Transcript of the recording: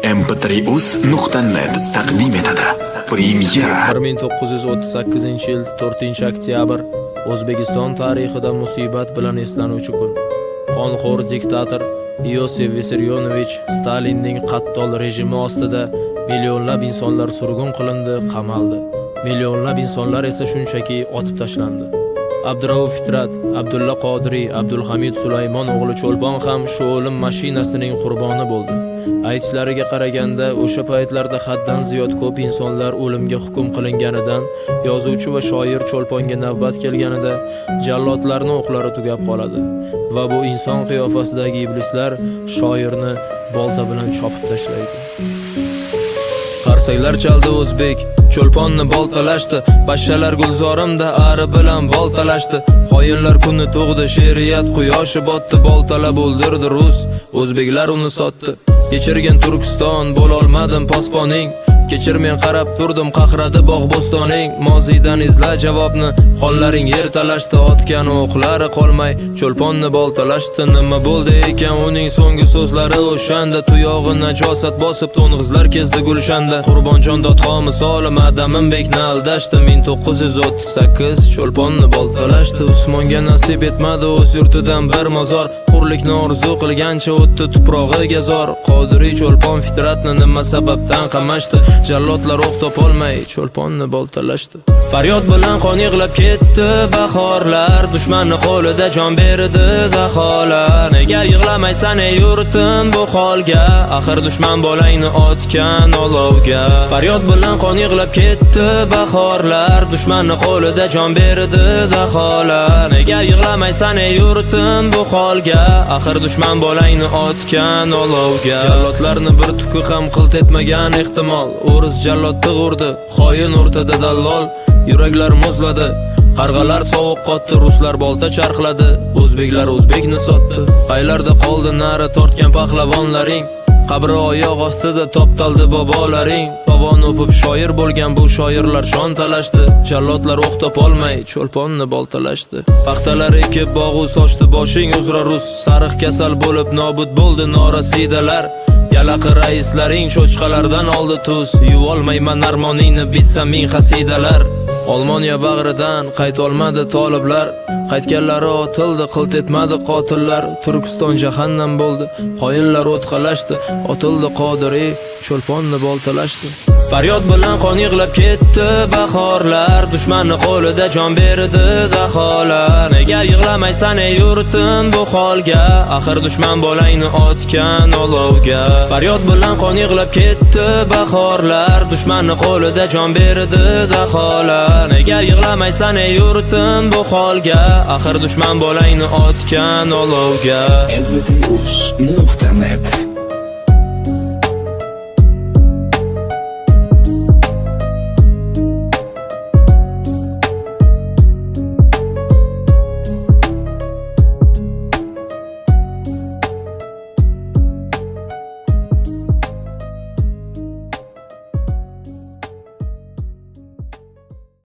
mp3uz.net taqdim etadi. Premyera 1938-yil 4-oktyabr O'zbekiston tarixida musibat bilan eslanuvchi kun. Qonxo'r diktator Iosif Vissarionovich Stalinning qattol rejimi ostida millionlab insonlar surgun qilindi, qamaldi. Millionlab insonlar esa shunchaki otib tashlandi. Abdurauf Fitrat, Abdulla Qodiriy, Abdulhamid Sulaymon o'g'li Cho'lpon ham shu o'lim mashinasining qurboni bo'ldi. Aytishlariga qaraganda, o'sha paytlarda haddan ziyod ko'p insonlar o'limga hukm qilinganidan, yozuvchi va shoir Cho'lponga navbat kelganida jallodlarning o'qlari tugab qoladi va bu inson qiyofasidagi iblislar shoirni bolta bilan chopib tashlaydi. Qarsaklar chaldi o'zbek, Cho'lponni boltalashdi, bashshalar gulzorimda ari bilan boltalashdi. Xoinlar kuni tug'di, she'riyat quyoshi botdi, boltalab o'ldirdi rus, o'zbeklar uni sotdi. Kechirgan Turkiston, bo'lolmadim posponing. Kechir, men qarab turdim, qaqradi bog' bo'stoning. Mozidan izla javobni, qonlaring yer talashdi, otgan o'qlari qolmay Cho'lponni boltalashdi. Nima bo'ldi ekan uning so'nggi so'zlari o'shanda? Tuyog'i najosat bosib to'ng'izlar kezdi gulshanda. Qurbonjon dodxo misoli Madaminbekni aldashdi. 1938 Cho'lponni boltalashdi. Usmonga nasib etmadi o'z yurtidan bir mozor. Hurlikni orzu qilgancha o'tdi tuprog'iga zor. Qodiriy Cho'lpon Fitratni nima sababdan qamashdi? Jallodlar o'q topolmay Cho'lponni boltalashdi. Faryod bilan qon yig'lab ketdi bahorlar, dushmanning qo'lida jon berdi daholar. Nega yig'lamaysan ey yurtim bu holga? Axir dushman bolangni otgan olovga. Faryod bilan qon yig'lab ketdi bahorlar, dushmanning qo'lida jon berdi daholar. Nega yig'lamaysan ey yurtim bu holga? Axir dushman bolangni otgan olovga. Jallodlarni bir tuki ham qilt etmagan ehtimol. O'ris jallod tug'urdi, xoin o'rtada dallol. Yuraklar muzladi, qarg'alar sovuq qotdi, ruslar bolta charxladi, o'zbeklar o'zbekni sotdi. Qaylarda qoldi nari tortgan pahlavonlaring? Qabri oyoq ostida toptaldi bobolaring. Tovon o'pib shoir bo'lgan bu shoirlar shon talashdi. Jallodlar o'q topolmay Cho'lponni boltalashdi. Paxtalar ekib bog'u sochdi boshing uzra rus. Sariq kasal bo'lib nobud bo'ldi norasidalar. Yalaqi raislaring cho'chqalardan oldi tuz. Yuvolmayman armoningni bitsa ming xasidalar. Olmoniya bag'ridan qaytolmadi toliblar. Qaytganlari otildi, qilt etmadi qotillar. Turkiston jahannam bo'ldi, xoinlar o'tqalashdi. Otildi Qodiriy, Cho'lponni boltalashdi. Faryod bilan qon yig'lab ketdi bahorlar, dushmanning qo'lida jon berdi daholar. Nega yig'lamaysan ey yurtim bu holga? Axir dushman bolangni otgan olovga. Faryod bilan qon yig'lab ketdi bahorlar, dushmanning qo'lida jon berdi daholar. Nega yig'lamaysan ey yurtim bu holga? Axir dushman bolangni otgan olovga. mp3uz.net